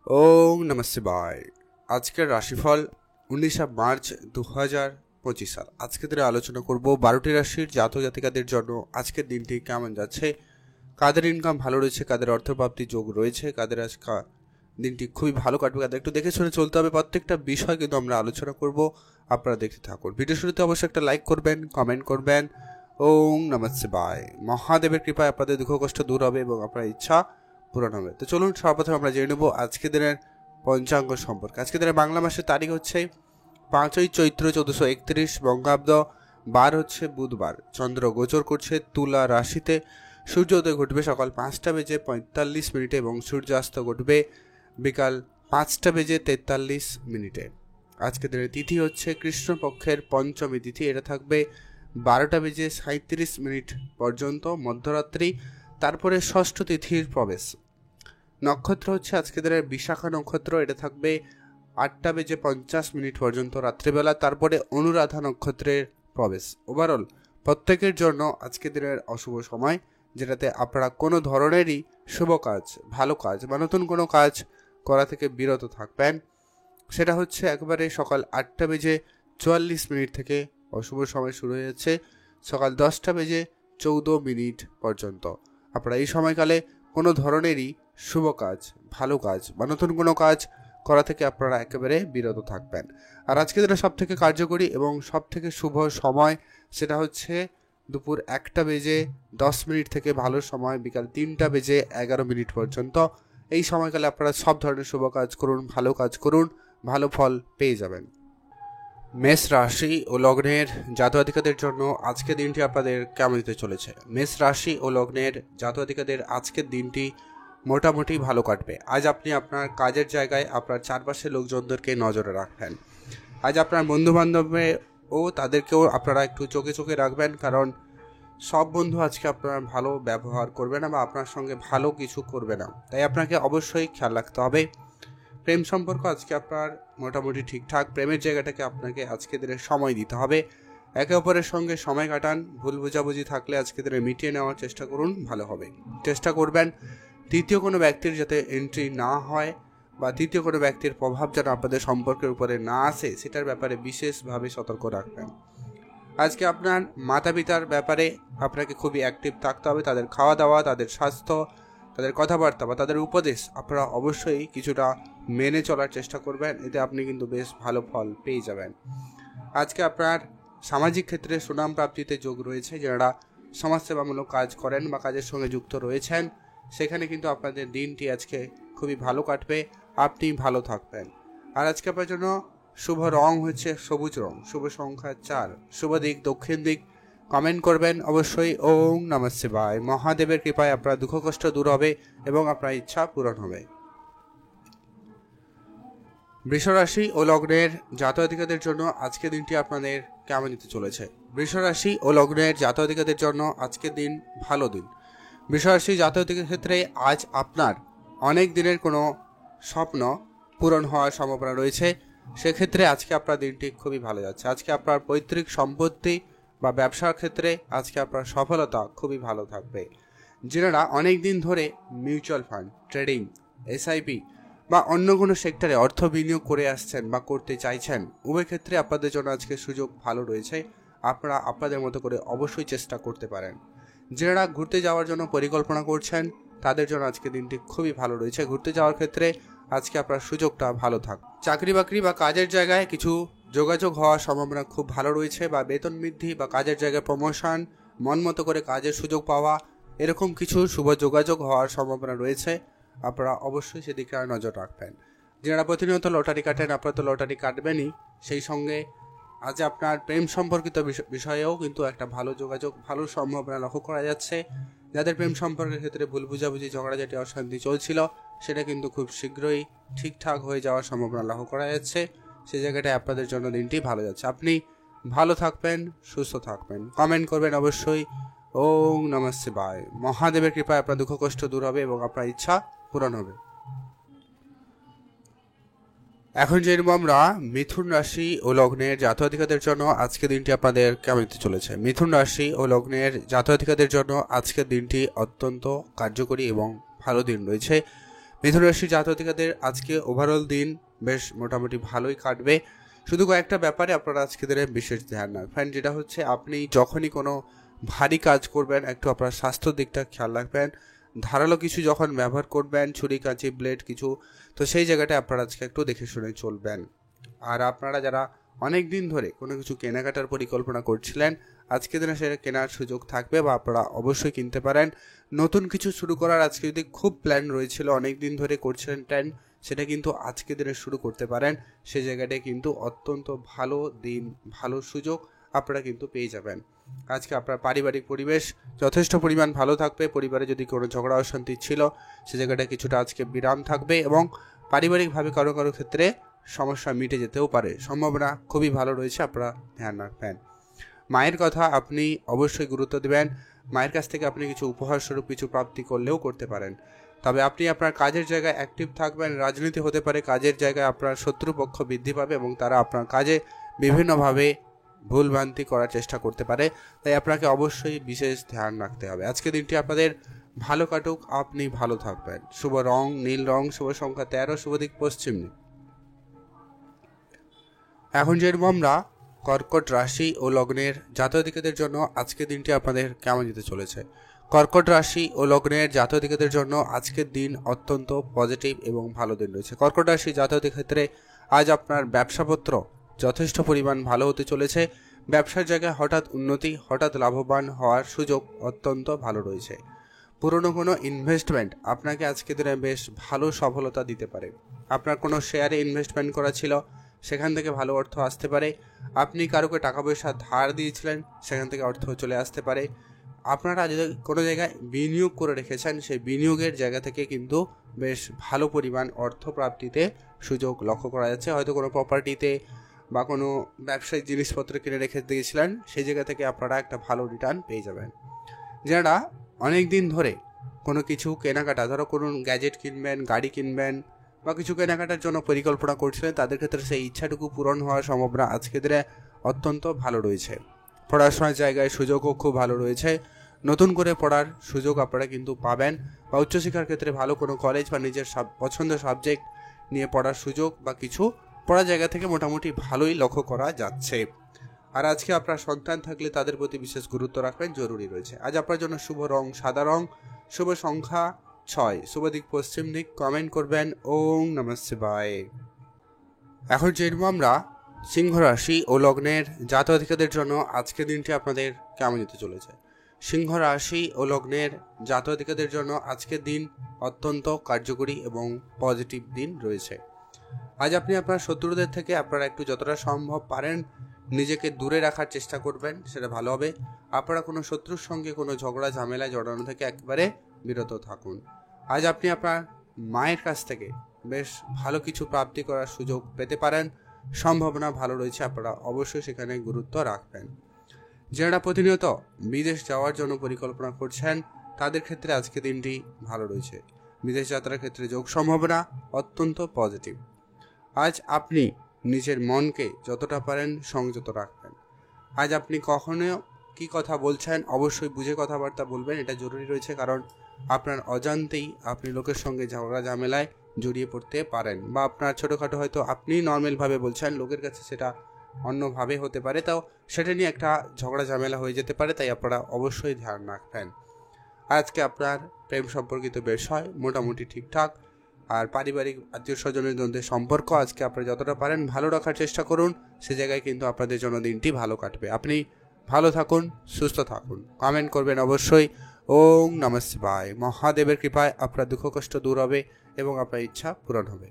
ওং নমঃ শিবায়। আজকের রাশিফল 19 মার্চ 2025 সাল। আজকে দিনে আলোচনা করব 12টি রাশির জাতক জাতিকাদের জন্য আজকের দিনটি কেমন যাচ্ছে, কাদের ইনকাম ভালো রয়েছে, কাদের অর্থপ্রাপ্তি যোগ রয়েছে, কাদের আজকে দিনটি খুবই ভালো কাটবে, কাদের একটু দেখে শুনে চলতে হবে। প্রত্যেকটা বিষয় কিন্তু আমরা আলোচনা করব, আপনারা দেখতে থাকুন। ভিডিও শুরুতে অবশ্যই একটা লাইক করবেন, কমেন্ট করবেন। ওং নমঃ শিবায়। মহাদেবের কৃপায় আপনাদের দুঃখ কষ্ট দূর হবে এবং আপনার ইচ্ছা পূরণ হবে। তো চলুন সর্বপ্রথম আমরা জেনে নেব আজকে দিনের পঞ্চাঙ্গ সম্পর্কে। আজকে দিনের বাংলা মাসের তারিখ হচ্ছে 5ই চৈত্র 1431 বঙ্গাব্দ, বার হচ্ছে বুধবার। চন্দ্র গোচর করছে তুলা রাশিতে। সূর্যোদয় ঘটবে সকাল 5টা বেজে 45 মিনিটে এবং সূর্যাস্ত ঘটবে বিকাল 5টা বেজে 43 মিনিটে। আজকে দিনের তিথি হচ্ছে কৃষ্ণপক্ষের পঞ্চমী তিথি। এটা থাকবে 12টা বেজে 37 মিনিট পর্যন্ত মধ্যরাত্রি, তারপরে ষষ্ঠ তিথির প্রবেশ। নক্ষত্র হচ্ছে আজকে দিনের বিশাখা নক্ষত্র। এটা থাকবে 8টা বেজে 50 মিনিট পর্যন্ত রাত্রিবেলা, তারপরে অনুরাধা নক্ষত্রের প্রবেশ। ওভারঅল প্রত্যেকের জন্য আজকে দিনের অশুভ সময়, যেটাতে আপনারা কোনো ধরনেরই শুভ কাজ, ভালো কাজ বা নতুন কোনো কাজ করা থেকে বিরত থাকবেন। সেটা হচ্ছে একবারে সকাল 8টা বেজে 44 মিনিট থেকে অশুভ সময় শুরু হয়ে যাচ্ছে সকাল 10টা বেজে 14 মিনিট পর্যন্ত। আপনারা এই সময়কালে কোনো ধরনেরই শুভ কাজ, ভালো কাজ বা নতুন কোনো কাজ করা থেকে আপনারা একেবারে বিরত থাকবেন। আর আজকে যেটা সব থেকে কার্যকরী এবং সব থেকে শুভ সময়, সেটা হচ্ছে দুপুর 1টা বেজে 10 মিনিট থেকে ভালো সময় বিকাল 3টা বেজে 11 মিনিট পর্যন্ত। এই সময়কালে আপনারা সব ধরনের শুভ কাজ করুন, ভালো কাজ করুন, ভালো ফল পেয়ে যাবেন। মেষ রাশি ও লগ্নের জাতক-জাতিকাদের জন্য আজকের দিনটি আপনাদের কেমন যেতে চলেছে? মেষ রাশি ও লগ্নের জাতক-জাতিকাদের আজকের দিনটি মোটামুটি ভালো কাটবে। আজ আপনি আপনার কাজের জায়গায় আপনার চারপাশের লোকজনদেরকে নজরে রাখবেন। আজ আপনার বন্ধুবান্ধবে ও তাদেরকেও আপনারা একটু চোখে চোখে রাখবেন, কারণ সব বন্ধু আজকে আপনার ভালো ব্যবহার করবে না বা আপনার সঙ্গে ভালো কিছু করবে না, তাই আপনাকে অবশ্যই খেয়াল রাখতে হবে। প্রেম সম্পর্ক আজকে আপনার মোটামুটি ঠিকঠাক। প্রেমের জায়গাটাকে আপনাকে আজকে দিনে সময় দিতে হবে। একে অপরের সঙ্গে সময় কাটান। ভুল বোঝাবুঝি থাকলে আজকে দিনে মিটিয়ে নেওয়ার চেষ্টা করুন, ভালো হবে। চেষ্টা করবেন তৃতীয় কোনো ব্যক্তির যাতে এন্ট্রি না হয় বা তৃতীয় কোনো ব্যক্তির প্রভাব যেন আপনাদের সম্পর্কের উপরে না আসে, সেটার ব্যাপারে বিশেষভাবে সতর্ক রাখবেন। আজকে আপনার মাতা পিতার ব্যাপারে আপনাকে খুবই অ্যাক্টিভ থাকতে হবে। তাদের খাওয়া দাওয়া, তাদের স্বাস্থ্য, তাদের কথাবার্তা বা তাদের উপদেশ আপনারা অবশ্যই কিছুটা মেনে চলার চেষ্টা করবেন। এতে আপনি কিন্তু বেশ ভালো ফল পেয়ে যাবেন। আজকে আপনার সামাজিক ক্ষেত্রে সুনাম প্রাপ্তিতে যোগ রয়েছে। যারা সমাজসেবামূলক কাজ করেন বা কাজের সঙ্গে যুক্ত রয়েছেন, সেখানে কিন্তু আপনাদের দিনটি আজকে খুবই ভালো কাটবে, আপনি ভালো থাকবেন। আর আজকে আপনার জন্য শুভ রং হচ্ছে সবুজ রং, শুভ সংখ্যা 4, শুভ দিক দক্ষিণ দিক। কমেন্ট করবেন অবশ্যই। ওং নমঃ শিবায়। মহাদেবের কৃপায় আপনার দুঃখ কষ্ট দূর হবে এবং আপনার ইচ্ছা পূরণ হবে। বৃষ রাশি ও লগ্নের জাতক-জাতিকাদের জন্য আজকের দিনটি আপনাদের কেমন যেতে চলেছে? বৃষ রাশি ও লগ্নের জাতক-জাতিকাদের জন্য আজকের দিন ভালো দিন। বৃষ রাশি জাতক-জাতিকার ক্ষেত্রে আজ আপনার অনেক দিনের কোনো স্বপ্ন পূরণ হওয়ার সম্ভাবনা রয়েছে। সেক্ষেত্রে আজকে আপনার দিনটি খুবই ভালো যাচ্ছে। আজকে আপনার পৈতৃক সম্পত্তি বা ব্যবসার ক্ষেত্রে আজকে আপনার সফলতা খুবই ভালো থাকবে। যারা অনেক দিন ধরে মিউচুয়াল ফান্ড, ট্রেডিং, এসআইপি বা অন্য কোনো সেক্টরে অর্থ বিনিয়োগ করে আসছেন বা করতে চাইছেন, উভয় ক্ষেত্রে আপনাদের জন্য আজকে সুযোগ ভালো রয়েছে। আপনারা আপনাদের মতো করে অবশ্যই চেষ্টা করতে পারেন। যারা ঘুরতে যাওয়ার জন্য পরিকল্পনা করছেন, তাদের জন্য আজকে দিনটি খুবই ভালো রয়েছে। ঘুরতে যাওয়ার ক্ষেত্রে আজকে আপনার সুযোগটা ভালো থাক। চাকরি বাকরি বা কাজের জায়গায় কিছু যোগাযোগ হওয়ার সম্ভাবনা খুব ভালো রয়েছে, বা বেতন বৃদ্ধি বা কাজের জায়গায় প্রমোশন, মন মতো করে কাজের সুযোগ পাওয়া, এরকম কিছু শুভ যোগাযোগ হওয়ার সম্ভাবনা রয়েছে। আপনারা অবশ্যই সেদিকে নজর রাখবেন। যারা প্রতিনিয়ত লটারি কাটেন, আপনারা তো লটারি কাটবেনই, সেই সঙ্গে আজ আপনার প্রেম সম্পর্কিত বিষয়েও কিন্তু একটা ভালো যোগাযোগ, ভালো সম্ভাবনা লক্ষ্য করা যাচ্ছে। যাদের প্রেম সম্পর্কের ক্ষেত্রে ভুল বুঝাবুঝি, ঝগড়াঝাটি, অশান্তি চলছিল, সেটা কিন্তু খুব শীঘ্রই ঠিকঠাক হয়ে যাওয়ার সম্ভাবনা লক্ষ্য করা যাচ্ছে। সেই জায়গাটায় আপনাদের জন্য দিনটি ভালো যাচ্ছে। আপনি ভালো থাকবেন, সুস্থ থাকবেন। কমেন্ট করবেন অবশ্যই। ওং নমঃ শিবায়। মহাদেবের কৃপায় আপনার দুঃখ কষ্ট দূর হবে এবং আপনার ইচ্ছা পূরণ হবে। এখন জেনব আমরা মিথুন রাশি ও লগ্নের জাতক-জাতিকাদের জন্য আজকের দিনটি আপনাদের কেমন যেতে চলেছে। মিথুন রাশি ও লগ্নের জাতক-জাতিকাদের জন্য আজকের দিনটি অত্যন্ত কার্যকরী এবং ভালো দিন রয়েছে। মিথুন রাশি জাতকদের আজকে ওভারঅল দিন বেশ মোটামুটি ভালোই কাটবে। শুধু কয়েকটা ব্যাপারে আপনারা আজকে দিনে বিশেষ ধ্যান রাখবেন, যেটা হচ্ছে আপনি যখনই কোনো ভারী কাজ করবেন একটু আপনার স্বাস্থ্যর দিকটা খেয়াল রাখবেন। ধারালো কিছু যখন ব্যবহার করবেন, ছুরি কাঁচি ব্লেড কিছু, তো সেই জায়গাটায় আপনারা আজকে একটু দেখে শুনে চলবেন। আর আপনারা যারা অনেক দিন ধরে কোনো কিছু কেনাকাটার পরিকল্পনা করছিলেন, আজকে দিনে সেটা কেনার সুযোগ থাকবে বা আপনারা অবশ্যই কিনতে পারেন। নতুন কিছু শুরু করার আজকে যদি খুব প্ল্যান রয়েছিল, অনেক দিন ধরে করছিলেন প্ল্যান, সেটা কিন্তু আজকে দিনে শুরু করতে পারেন। সেই জায়গাটায় কিন্তু অত্যন্ত ভালো দিন, ভালো সুযোগ আপনারা কিন্তু পেয়ে যাবেন। আজকে আপনার পারিবারিক পরিবেশ যথেষ্ট পরিমাণ ভালো থাকবে। পরিবারে যদি কোনো ঝগড়া অশান্তি ছিল, সে জায়গাটা কিছুটা আজকে বিরাম থাকবে এবং পারিবারিকভাবে কারো কারো ক্ষেত্রে সমস্যা মিটে যেতেও পারে, সম্ভাবনা খুবই ভালো রয়েছে, আপনারা ধ্যান রাখবেন। মায়ের কথা আপনি অবশ্যই গুরুত্ব দেবেন। মায়ের কাছ থেকে আপনি কিছু উপহার স্বরূপ কিছু প্রাপ্তি করলেও করতে পারেন। তবে আপনি আপনার কাজের জায়গায় অ্যাক্টিভ থাকবেন। রাজনীতি হতে পারে, কাজের জায়গায় আপনার শত্রুপক্ষ বৃদ্ধি পাবে এবং তারা আপনার কাজে বিভিন্নভাবে ভুলভ্রান্তি করার চেষ্টা করতে পারে, তাই আপনাকে অবশ্যই বিশেষ ধ্যান রাখতে হবে। আজকে দিনটি আপনাদের ভালো কাটুক, আপনি ভালো থাকবেন। শুভ রং নীল রং, শুভ সংখ্যা 13, শুভ দিক পশ্চিম দিক। এখন যেরকম আমরা কর্কট রাশি ও লগ্নের জাতকদের জন্য আজকের দিনটি আপনাদের কেমন যেতে চলেছে। কর্কট রাশি ও লগ্নের জাতকদের জন্য আজকের দিন অত্যন্ত পজিটিভ এবং ভালো দিন রয়েছে। কর্কট রাশি জাতকদের ক্ষেত্রে আজ আপনার ব্যবসাপত্র যথেষ্ট পরিমাণ ভালো হতে চলেছে। ব্যবসার জায়গায় হঠাৎ উন্নতি, হঠাৎ লাভবান হওয়ার সুযোগ অত্যন্ত ভালো রয়েছে। পুরনো কোনো ইনভেস্টমেন্ট আপনাকে আজকের দিনে বেশ ভালো সফলতা দিতে পারে। আপনার কোনো শেয়ারে ইনভেস্টমেন্ট করা ছিল, সেখান থেকে ভালো অর্থ আসতে পারে। আপনি কারোকে টাকা পয়সা ধার দিয়েছিলেন, সেখান থেকে অর্থ চলে আসতে পারে। আপনারা যদি কোনো জায়গায় বিনিয়োগ করে রেখেছেন, সেই বিনিয়োগের জায়গা থেকে কিন্তু বেশ ভালো পরিমাণ অর্থ প্রাপ্তিতে সুযোগ লক্ষ্য করা যাচ্ছে। হয়তো কোনো প্রপার্টিতে বা কোনো ব্যবসায়িক জিনিসপত্র কিনে রেখে দিয়েছিলেন, সেই জায়গা থেকে আপনারা একটা ভালো রিটার্ন পেয়ে যাবেন। যারা অনেক দিন ধরে কোনো কিছু কেনাকাটা, ধরো কোনো গ্যাজেট কিনবেন, গাড়ি কিনবেন বা কিছু কেনাকাটার জন্য পরিকল্পনা করছিলেন, তাদের ক্ষেত্রে সেই ইচ্ছাটুকু পূরণ হওয়ার সম্ভাবনা আজকের দিনে অত্যন্ত ভালো রয়েছে। পড়াশোনার জায়গায় সুযোগও খুব ভালো রয়েছে। নতুন করে পড়ার সুযোগ আপনারা কিন্তু পাবেন, বা উচ্চশিক্ষার ক্ষেত্রে ভালো কোনো কলেজ বা নিজের পছন্দের সাবজেক্ট নিয়ে পড়ার সুযোগ বা কিছু পড়ার জায়গা থেকে মোটামুটি ভালোই লক্ষ্য করা যাচ্ছে। আর আজকে আপনার সন্তান থাকলে তাদের প্রতি বিশেষ গুরুত্ব রাখবেন, জরুরি রয়েছে। আজ আপনার জন্য শুভ রং সাদা রং, শুভ সংখ্যা 6, শুভ দিক পশ্চিম দিক। কমেন্ট করবেন ওম নমঃ শিবায়। এখন যেরকম আমরা সিংহ রাশি ও লগ্নের জাতকদের জন্য আজকের দিনটি আপনাদের কেমন যেতে চলেছে। সিংহ রাশি ও লগ্নের জাতকদের জন্য আজকের দিন অত্যন্ত কার্যকরী এবং পজিটিভ দিন রয়েছে। আজ আপনি আপনার শত্রুদের থেকে আপনারা একটু যতটা সম্ভব পারেন নিজেকে দূরে রাখার চেষ্টা করবেন, সেটা ভালো হবে। আপনারা কোনো শত্রুর সঙ্গে কোনো ঝগড়া ঝামেলায় জড়ানো থেকে একেবারে বিরত থাকুন। আজ আপনি আপনার মায়ের কাছ থেকে বেশ ভালো কিছু প্রাপ্তি করার সুযোগ পেতে পারেন, সম্ভাবনা ভালো রয়েছে, আপনারা অবশ্যই সেখানে গুরুত্ব রাখবেন। যারা প্রতিনিয়ত বিদেশ যাওয়ার জন্য পরিকল্পনা করছেন, তাদের ক্ষেত্রে আজকে দিনটি ভালো রয়েছে। বিদেশ যাত্রার ক্ষেত্রে যোগ সম্ভাবনা অত্যন্ত পজিটিভ। আজ আপনি নিজের মনকে যতটা পারেন সংযত রাখবেন। আজ আপনি কখনো কি কথা বলছেন অবশ্যই বুঝে কথাবার্তা বলবেন, এটা জরুরি রয়েছে, কারণ আপনার অজান্তেই আপনি লোকের সঙ্গে ঝগড়া ঝামেলায় জড়িয়ে পড়তে পারেন, বা আপনার ছোটোখাটো হয়তো আপনি নর্মালভাবে বলছেন, লোকের কাছে সেটা অন্যভাবে হতে পারে, তাও সেটা নিয়ে একটা ঝগড়া ঝামেলা হয়ে যেতে পারে, তাই আপনারা অবশ্যই ধ্যান রাখবেন। আজকে আপনার প্রেম সম্পর্কিত বিষয় মোটামুটি ঠিকঠাক। আর পারিবারিক আত্মীয় স্বজনের মধ্যে সম্পর্ক আজকে আপনারা যতটা পারেন ভালো রাখার চেষ্টা করুন, সে জায়গায় কিন্তু আপনাদের জন্য দিনটি ভালো কাটবে। আপনি ভালো থাকুন, সুস্থ থাকুন। কমেন্ট করবেন অবশ্যই ওম নমঃ শিবায়। মহাদেবের কৃপায় আপনার দুঃখ কষ্ট দূর হবে এবং আপনার ইচ্ছা পূরণ হবে।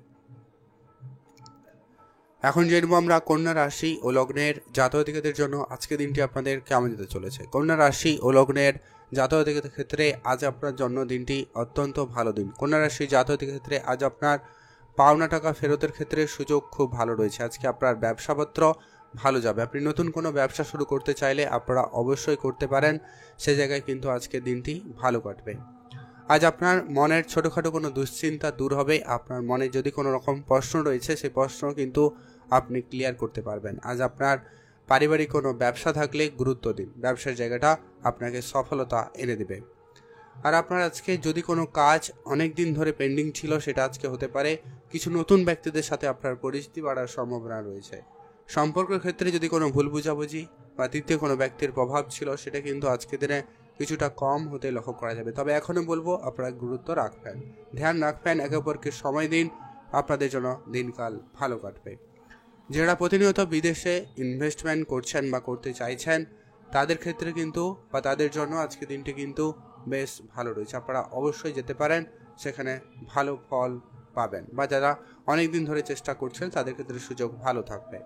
এখন জেনব আমরা কন্যা রাশি ও লগ্নের জাতকদের জন্য আজকে দিনটি আপনাদের কেমন যেতে চলেছে। কন্যা রাশি ও লগ্নের জাতকদের ক্ষেত্রে আজ আপনার জন্মদিনটি অত্যন্ত ভালো দিন। কন্যা রাশি জাতকদের ক্ষেত্রে আজ আপনার পাওনা টাকা ফেরতের ক্ষেত্রে সুযোগ খুব ভালো রয়েছে। আজকে আপনার ব্যবসাপত্র ভালো যাবে। আপনি নতুন কোনো ব্যবসা শুরু করতে চাইলে আপনারা অবশ্যই করতে পারেন, সে জায়গায় কিন্তু আজকের দিনটি ভালো কাটবে। আজ আপনার মনের ছোটোখাটো কোনো দুশ্চিন্তা দূর হবে। আপনার মনে যদি কোনো রকম প্রশ্ন রয়েছে, সেই প্রশ্ন কিন্তু আপনি ক্লিয়ার করতে পারবেন। আজ আপনার পারিবারিক কোনো ব্যবসা থাকলে গুরুত্ব দিন, ব্যবসার জায়গাটা আপনাকে সফলতা এনে দেবে। আর আপনার আজকে যদি কোনো কাজ অনেক দিন ধরে পেন্ডিং ছিল সেটা আজকে হতে পারে। কিছু নতুন ব্যক্তিদের সাথে আপনার পরিচিতি বাড়ার সম্ভাবনা রয়েছে। সম্পর্কের ক্ষেত্রে যদি কোনো ভুল বুঝাবুঝি বা তৃতীয় কোনো ব্যক্তির প্রভাব ছিল সেটা কিন্তু আজকে দিনে কিছুটা কম হতে লক্ষ্য করা যাবে। তবে এখনও বলবো আপনারা গুরুত্ব রাখবেন, ধ্যান রাখবেন, একে অপরকে সময় দিন, আপনাদের জন্য দিনকাল ভালো কাটবে। যারা প্রতিনিয়ত বিদেশে ইনভেস্টমেন্ট করছেন বা করতে চাইছেন তাদের ক্ষেত্রে কিন্তু বা তাদের জন্য আজকে দিনটি কিন্তু বেশ ভালো রয়েছে। আপনারা অবশ্যই যেতে পারেন, সেখানে ভালো ফল পাবেন। বা যারা অনেক দিন ধরে চেষ্টা করছেন তাদের ক্ষেত্রে সুযোগ ভালো থাকবে।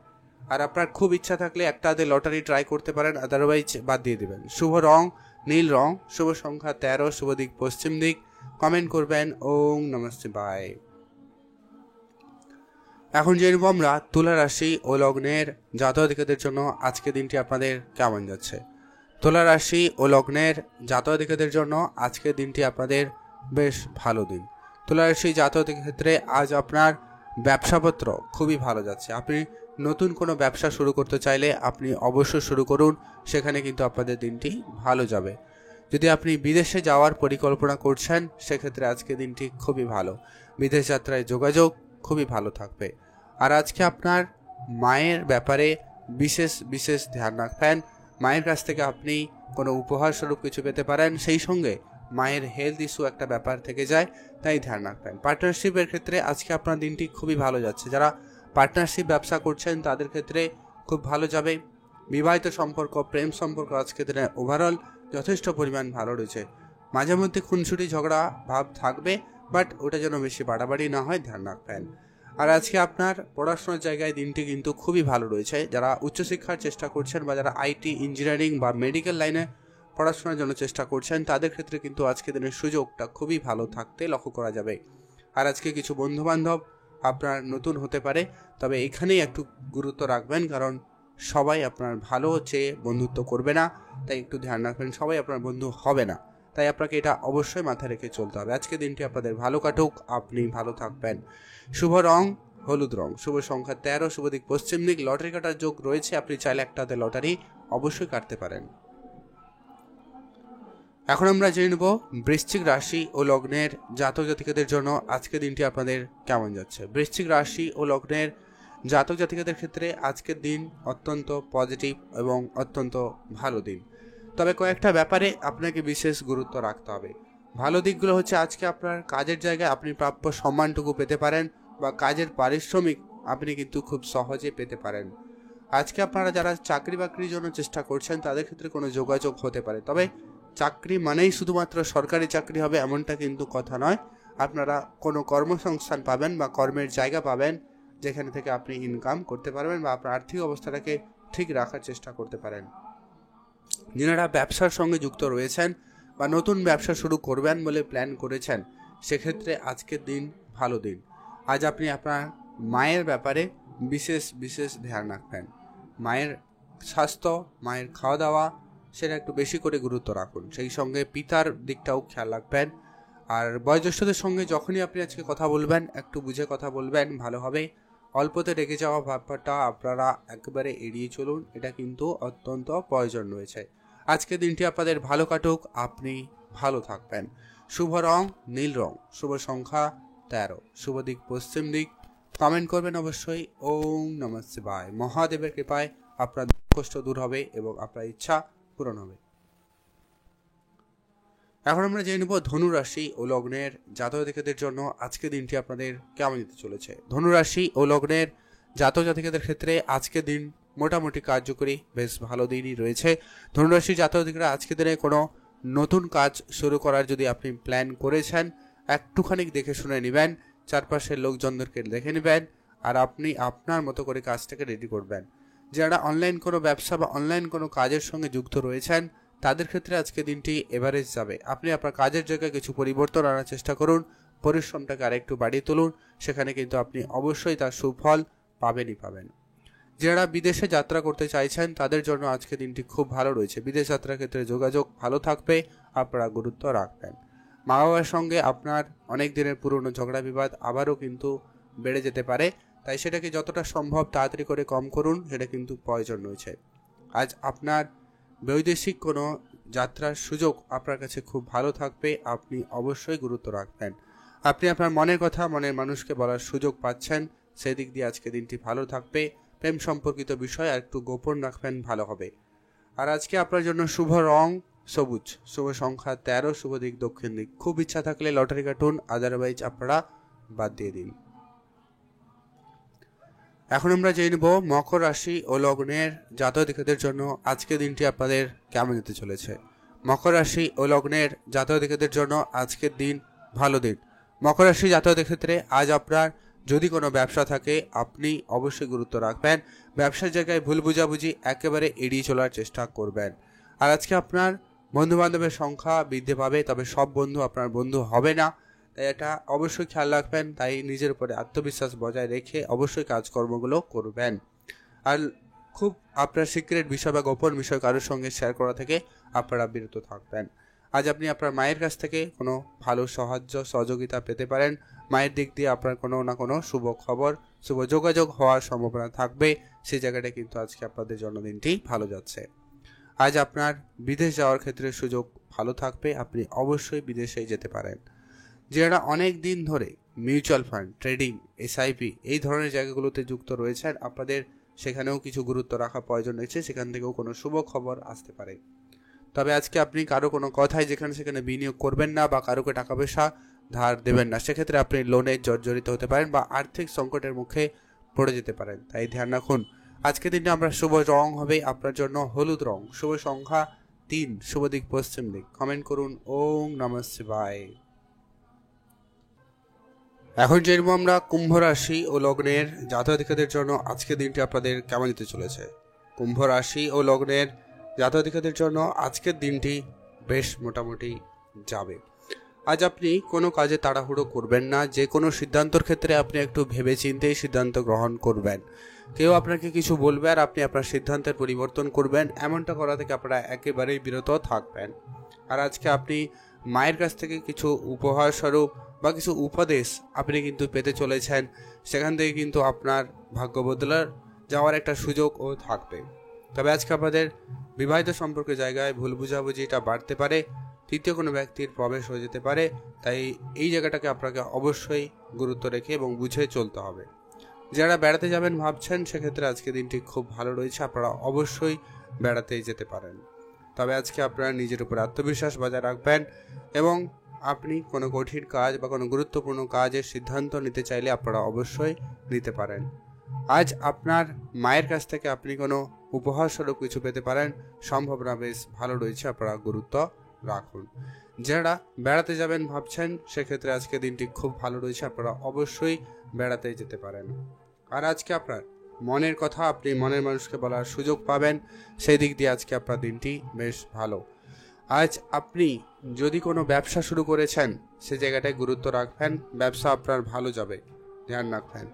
আর আপনার খুব ইচ্ছা থাকলে একটা হাতে লটারি ট্রাই করতে পারেন, আদারওয়াইজ বাদ দিয়ে দেবেন। শুভ রং নীল রং, শুভ সংখ্যা 13, শুভ দিক পশ্চিম দিক। কমেন্ট করবেন ওম নমঃ শিবায়। এখন জেনে নেব আমরা তুলা রাশি ও লগ্নের জাতক-জাতিকাদের জন্য আজকে দিনটি আপনাদের কেমন যাচ্ছে। তুলা রাশি ও লগ্নের জাতক-জাতিকাদের জন্য আজকে দিনটি আপনাদের বেশ ভালো দিন। তুলা রাশি জাতকের ক্ষেত্রে আজ আপনার ব্যবসাপত্র খুবই ভালো যাচ্ছে। আপনি নতুন কোনো ব্যবসা শুরু করতে চাইলে আপনি অবশ্যই শুরু করুন, সেখানে কিন্তু আপনাদের দিনটি ভালো যাবে। যদি আপনি বিদেশে যাওয়ার পরিকল্পনা করছেন সেক্ষেত্রে আজকে দিনটি খুবই ভালো। বিদেশ যাত্রায় যোগাযোগ খুবই ভালো থাকবে। আর আজকে আপনার মায়ের ব্যাপারে বিশেষ ধ্যান রাখবেন। মায়ের কাছ থেকে আপনি কোনো উপহার স্বরূপ কিছু পেতে পারেন, সেই সঙ্গে মায়ের হেলথ ইস্যু একটা ব্যাপার থেকে যায়, তাই ধ্যান রাখবেন। পার্টনারশিপের ক্ষেত্রে আজকে আপনার দিনটি খুবই ভালো যাচ্ছে। যারা পার্টনারশিপ ব্যবসা করছেন তাদের ক্ষেত্রে খুব ভালো যাবে। বিবাহিত সম্পর্ক, প্রেম সম্পর্ক আজকে দিনে ওভারঅল যথেষ্ট পরিমাণ ভালো রয়েছে। মাঝে মধ্যে খুনসুটি ঝগড়া ভাব থাকবে, বাট ওটা যেন বেশি বাড়াবাড়ি না হয়, ধ্যান রাখবেন। আর আজকে আপনার পড়াশোনার জায়গায় দিনটি কিন্তু খুবই ভালো রয়েছে। যারা উচ্চশিক্ষার চেষ্টা করছেন বা যারা আইটি, ইঞ্জিনিয়ারিং বা মেডিকেল লাইনে পড়াশোনার জন্য চেষ্টা করছেন তাদের ক্ষেত্রে কিন্তু আজকে দিনের সুযোগটা খুবই ভালো থাকতে লক্ষ্য করা যাবে। আর আজকে কিছু বন্ধুবান্ধব আপনার নতুন হতে পারে, তবে এখানেই একটু গুরুত্ব রাখবেন, কারণ সবাই আপনার ভালো চেয়ে বন্ধুত্ব করবে না, তাই একটু ধ্যান রাখবেন। সবাই আপনার বন্ধু হবে না, তাই আপনাকে এটা অবশ্যই মাথায় রেখে চলতে হবে। আজকে দিনটি আপনাদের ভালো কাটুক, আপনি ভালো থাকবেন। শুভ রং হলুদ রং, শুভ সংখ্যা 13, শুভ দিক পশ্চিম দিক। লটারি কাটার যোগ রয়েছে, আপনি চাইলে একটা হাতে লটারি অবশ্যই কাটতে পারেন। এখন আমরা জেনে নেব বৃশ্চিক রাশি ও লগ্নের জাতক জাতিকাদের জন্য আজকে দিনটি আপনাদের কেমন যাচ্ছে। বৃশ্চিক রাশি ও লগ্নের জাতক জাতিকাদের ক্ষেত্রে আজকের দিন অত্যন্ত পজিটিভ এবং অত্যন্ত ভালো দিন। তবে কয়েকটা ব্যাপারে আপনাকে বিশেষ গুরুত্ব রাখতে হবে। ভালো দিকগুলো হচ্ছে আজকে আপনার কাজের জায়গায় আপনি প্রাপ্য সম্মানটুকু পেতে পারেন বা কাজের পারিশ্রমিক আপনি কিন্তু খুব সহজে পেতে পারেন। আজকে আপনারা যারা চাকরি বাকরির জন্য চেষ্টা করছেন তাদের ক্ষেত্রে কোনো যোগাযোগ হতে পারে, তবে চাকরি মানেই শুধুমাত্র সরকারি চাকরি হবে এমনটা কিন্তু কথা নয়। আপনারা কোনো কর্মসংস্থান পাবেন বা কর্মের জায়গা পাবেন যেখানে থেকে আপনি ইনকাম করতে পারবেন বা আপনার আর্থিক অবস্থাটাকে ঠিক রাখার চেষ্টা করতে পারেন। যারা ব্যবসার সঙ্গে যুক্ত রয়েছেন বা নতুন ব্যবসা শুরু করবেন বলে প্ল্যান করেছেন সেক্ষেত্রে আজকের দিন ভালো দিন। আজ আপনি আপনার মায়ের ব্যাপারে বিশেষ ধ্যান রাখবেন। মায়ের স্বাস্থ্য, মায়ের খাওয়া দাওয়া সেটা একটু বেশি করে গুরুত্ব রাখুন। সেই সঙ্গে পিতার দিকটাও খেয়াল রাখবেন। আর বয়োজ্যেষ্ঠদের সঙ্গে যখনই আপনি আজকে কথা বলবেন একটু বুঝে কথা বলবেন, ভালো হবে। অল্পতে রেগে যাওয়া ব্যাপারটা আপনারা একেবারে এড়িয়ে চলুন, এটা কিন্তু অত্যন্ত প্রয়োজন রয়েছে। আজকে দিনটি আপনাদের ভালো কাটুক, আপনি ভালো থাকবেন। শুভ রং নীল রং, শুভ সংখ্যা 13, শুভ দিক পশ্চিম দিক। কমেন্ট করবেন অবশ্যই ওম নমঃ শিবায়। মহাদেবের কৃপায় আপনার কষ্ট দূর হবে এবং আপনার ইচ্ছা পূরণ হবে। এখন আমরা জেনে নেব ধনু রাশি ও লগ্নের জাতক জাতিকাদের জন্য আজকে দিনটি আপনাদের কেমন যেতে চলেছে। ধনু রাশি ও লগ্নের জাতক জাতিকাদের ক্ষেত্রে আজকে দিন মোটামুটি কার্যকরী, বেশ ভালো দিনই রয়েছে। ধনু রাশির জাতক জাতিকারা আজকে দিনে কোনো নতুন কাজ শুরু করার যদি আপনি প্ল্যান করেছেন একটুখানি দেখে শুনে নেবেন, চারপাশের লোকজনদেরকে দেখে নেবেন আর আপনি আপনার মতো করে কাজটাকে রেডি করবেন। যারা অনলাইন কোনো ব্যবসা বা অনলাইন কোনো কাজের সঙ্গে যুক্ত রয়েছেন তাদের ক্ষেত্রে আজকে দিনটি এভারেজ যাবে। আপনি আপনার কাজের জায়গায় কিছু পরিবর্তন আনার চেষ্টা করুন, পরিশ্রমটাকে আরেকটু বাড়িয়ে তুলুন, সেখানে কিন্তু আপনি অবশ্যই তার সুফল পাবেন। যারা বিদেশে যাত্রা করতে চাইছেন তাদের জন্য আজকে দিনটি খুব ভালো রয়েছে। বিদেশ যাত্রার ক্ষেত্রে যোগাযোগ ভালো থাকবে, আপনারা গুরুত্ব রাখবেন। মা বাবার সঙ্গে আপনার অনেক দিনের পুরনো ঝগড়া বিবাদ আবারও কিন্তু বেড়ে যেতে পারে, তাই সেটাকে যতটা সম্ভব তাড়াতাড়ি করে কম করুন, সেটা কিন্তু প্রয়োজন রয়েছে। আজ আপনার বৈদেশিক কোনো যাত্রার সুযোগ আপনার কাছে খুব ভালো থাকবে, আপনি অবশ্যই গুরুত্ব রাখবেন। আপনি আপনার মনের কথা মনের মানুষকে বলার সুযোগ পাচ্ছেন, সেই দিক দিয়ে আজকে দিনটি ভালো থাকবে। প্রেম সম্পর্কিত বিষয় আর একটু গোপন রাখবেন, ভালো হবে। আর আজকে আপনার জন্য শুভ রং সবুজ, শুভ সংখ্যা 13, শুভ দিক দক্ষিণ দিক। খুব ইচ্ছা থাকলে লটারি কাটুন, আদারওয়াইজ আপনারা বাদ দিয়ে দিন। এখন আমরা জেনে নেব মকর রাশি ও লগ্নের জাতক-জাতিকাদের জন্য আজকে দিনটি আপনাদের কেমন যেতে চলেছে। মকর রাশি ও লগ্নের জাতক-জাতিকাদের জন্য আজকের দিন ভালো দিন। মকর রাশি জাতকদের ক্ষেত্রে আজ আপনার যদি কোনো ব্যবসা থাকে আপনি অবশ্যই গুরুত্ব রাখবেন। ব্যবসার জায়গায় ভুল বুঝাবুঝি একেবারে এড়িয়ে চলার চেষ্টা করবেন। আর আজকে আপনার বন্ধু বান্ধবের সংখ্যা বৃদ্ধি পাবে, তবে সব বন্ধু আপনার বন্ধু হবে না, তাই এটা অবশ্যই খেয়াল রাখবেন। তাই নিজের উপরে আত্মবিশ্বাস বজায় রেখে অবশ্যই কাজকর্মগুলো করবেন। আর খুব আপনার সিক্রেট বিষয় বা গোপন বিষয় কারোর সঙ্গে শেয়ার করা থেকে আপনারা বিরত থাকবেন। আজ আপনি আপনার মায়ের কাছ থেকে কোনো ভালো সাহায্য সহযোগিতা পেতে পারেন। মায়ের দিক দিয়ে আপনার কোনো না কোনো শুভ খবর, শুভ যোগাযোগ হওয়ার সম্ভাবনা থাকবে। সেই জায়গাটা কিন্তু আজকে আপনাদের জন্মদিনটি ভালো যাচ্ছে। আজ আপনার বিদেশ যাওয়ার ক্ষেত্রে সুযোগ ভালো থাকবে, আপনি অবশ্যই বিদেশে যেতে পারেন। যারা অনেক দিন ধরে মিউচুয়াল ফান্ড, ট্রেডিং, এসআইপি এই ধরনের জায়গাগুলোতে যুক্ত রয়েছেন, আপনাদের সেখানেও কিছু গুরুত্ব রাখা প্রয়োজন রয়েছে, সেখান থেকেও কোনো শুভ খবর আসতে পারে। তবে আজকে আপনি কারো কোনো কথায় যেখানে সেখানে বিনিয়োগ করবেন না বা কারোকে টাকা পয়সা ধার দেবেন না, সেক্ষেত্রে আপনি লোনে জর্জরিত হতে পারেন বা আর্থিক সংকটের মুখে পড়ে যেতে পারেন, তাই ধ্যান রাখুন। আজকের দিনে আমরা শুভ রং হবে আপনার জন্য হলুদ রং, শুভ সংখ্যা 3, শুভ দিক পশ্চিম দিক। কমেন্ট করুন ওম নমঃ শিবায়। এখন জেনব আমরা কুম্ভ রাশি ও লগ্নের জাতক-জাতিকাদের জন্য আজকের দিনটি আপনাদের কেমন যেতে চলেছে। কুম্ভ রাশি ও লগ্নের জাতক-জাতিকাদের জন্য আজকের দিনটি বেশ মোটামুটি যাবে। আজ আপনি কোনো কাজে তাড়াহুড়ো করবেন না, যে কোনো সিদ্ধান্তর ক্ষেত্রে আপনি একটু ভেবেচিন্তেই সিদ্ধান্ত গ্রহণ করবেন। কেউ আপনাকে কিছু বলবে আর আপনি আপনার সিদ্ধান্তের পরিবর্তন করবেন, এমনটা করা থেকে আপনারা একেবারেই বিরত থাকবেন। আর আজকে আপনি মায়ের কাছ থেকে কিছু উপহার স্বরূপ বা কিছু উপদেশ আপনি কিন্তু পেতে চলেছেন, সেখান থেকে কিন্তু আপনার ভাগ্য বদলার যাওয়ার একটা সুযোগও থাকবে। তবে আজকে আপনাদের বিবাহিত সম্পর্কের জায়গায় ভুল বুঝাবুঝিটা বাড়তে পারে, তৃতীয় কোনো ব্যক্তির প্রবেশ হয়ে যেতে পারে, তাই এই জায়গাটাকে আপনাকে অবশ্যই গুরুত্ব রেখে এবং বুঝে চলতে হবে। যারা বেড়াতে যাবেন ভাবছেন, সেক্ষেত্রে আজকে দিনটি খুব ভালো রয়েছে, আপনারা অবশ্যই বেড়াতেই যেতে পারেন। তবে আজকে আপনারা নিজের উপর আত্মবিশ্বাস বজায় রাখবেন এবং আপনি কোনো কঠিন কাজ বা কোনো গুরুত্বপূর্ণ কাজের সিদ্ধান্ত নিতে চাইলে আপনারা অবশ্যই নিতে পারেন। আজ আপনার মায়ের কাছ থেকে আপনি কোনো উপহার স্বরূপ কিছু পেতে পারেন, সম্ভাবনা বেশ ভালো রয়েছে, আপনারা গুরুত্ব রাখুন। যারা বেড়াতে যাবেন ভাবছেন, সেক্ষেত্রে আজকে দিনটি খুব ভালো রয়েছে, আপনারা অবশ্যই বেড়াতে যেতে পারেন। আর আজকে আপনার মনের কথা আপনি মনের মানুষকে বলার সুযোগ পাবেন, সেই দিক দিয়ে আজকে আপনার দিনটি বেশ ভালো। আজ আপনি যদি কোনো ব্যবসা শুরু করেছেন, সে জায়গাটায় গুরুত্ব রাখবেন, ব্যবসা আপনার ভালো যাবে, ধ্যান রাখবেন।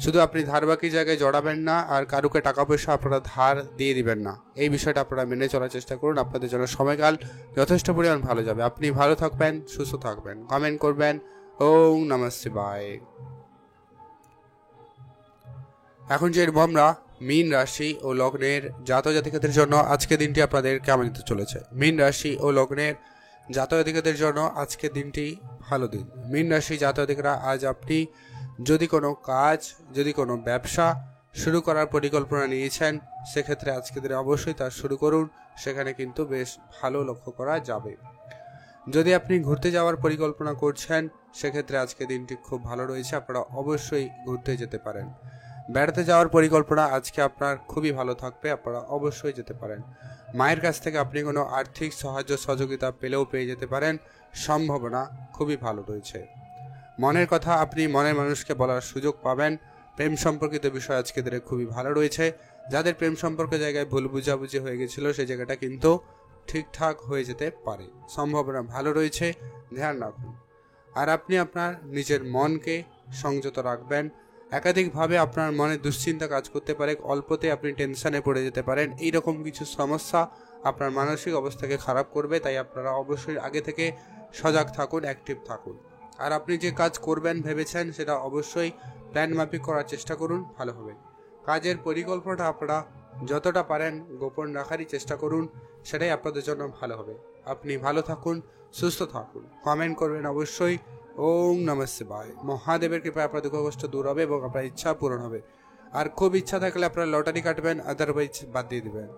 শুধু আপনি ধারবাকি জায়গায় জড়াবেন না আর কারুকে টাকা পয়সা আপনারা ধার দিয়ে দিবেন না, এই বিষয়টা আপনারা মেনে চলার চেষ্টা করুন। আপনাদের জন্য সময়কাল যথেষ্ট পরিমাণ ভালো যাবে, আপনি ভালো থাকবেন, সুস্থ থাকবেন। কমেন্ট করবেন ওম নমঃ শিবায়। এখন যে আমরা মীন রাশি ও লগ্নের জাতক-জাতিকাদের জন্য আজকে দিনটি আপনাদের কেমন যেতে চলেছে। মীন রাশি ও লগ্নের জাতক-জাতিকাদের জন্য আজকে দিনটি ভালো দিন। মীন রাশি জাতক-জাতিকারা আজ আপনি যদি কোনো কাজ, যদি কোনো ব্যবসা শুরু করার পরিকল্পনা নিয়েছেন, সেক্ষেত্রে আজকে দিনে অবশ্যই তা শুরু করুন, সেখানে কিন্তু বেশ ভালো লক্ষ্য করা যাবে। যদি আপনি ঘুরতে যাওয়ার পরিকল্পনা করছেন, সেক্ষেত্রে আজকে দিনটি খুব ভালো রয়েছে, আপনারা অবশ্যই ঘুরতে যেতে পারেন। বেড়াতে যাওয়ার পরিকল্পনা আজকে আপনার খুবই ভালো থাকবে, আপনারা অবশ্যই যেতে পারেন। মায়ের কাছ থেকে আপনি কোনো আর্থিক সাহায্য সহযোগিতা পেলেও পেয়ে যেতে পারেন, সম্ভাবনা খুবই ভালো রয়েছে। মনের কথা আপনি মনের মানুষকে বলার সুযোগ পাবেন। প্রেম সম্পর্কিত বিষয় আজকে দিনে খুবই ভালো রয়েছে। যাদের প্রেম সম্পর্কের জায়গায় ভুল বুঝাবুঝি হয়ে গেছিল, সেই জায়গাটা কিন্তু ঠিকঠাক হয়ে যেতে পারে, সম্ভাবনা ভালো রয়েছে, ধ্যান রাখুন। আর আপনি আপনার নিজের মনকে সংযত রাখবেন। একাধিকভাবে আপনার মনে দুশ্চিন্তা কাজ করতে পারে, অল্পতে আপনি টেনশনে পড়ে যেতে পারেন, এইরকম কিছু সমস্যা আপনার মানসিক অবস্থাকে খারাপ করবে, তাই আপনারা অবশ্যই আগে থেকে সজাগ থাকুন, অ্যাক্টিভ থাকুন। আর আপনি যে কাজ করবেন ভেবেছেন, সেটা অবশ্যই প্ল্যান মাফিক করার চেষ্টা করুন, ভালো হবে। কাজের পরিকল্পনাটা আপনারা যতটা পারেন গোপন রাখারই চেষ্টা করুন, সেটাই আপনাদের জন্য ভালো হবে। আপনি ভালো থাকুন, সুস্থ থাকুন, কমেন্ট করবেন অবশ্যই। ওম নমঃ শিবায়। মহাদেবের কৃপায় আপনার দুঃখ কষ্ট দূর হবে এবং আপনার ইচ্ছা পূরণ হবে। আর খুব ইচ্ছা থাকলে আপনারা লটারি কাটবেন, আদারওয়াইজ বাদ দিয়ে দেবেন।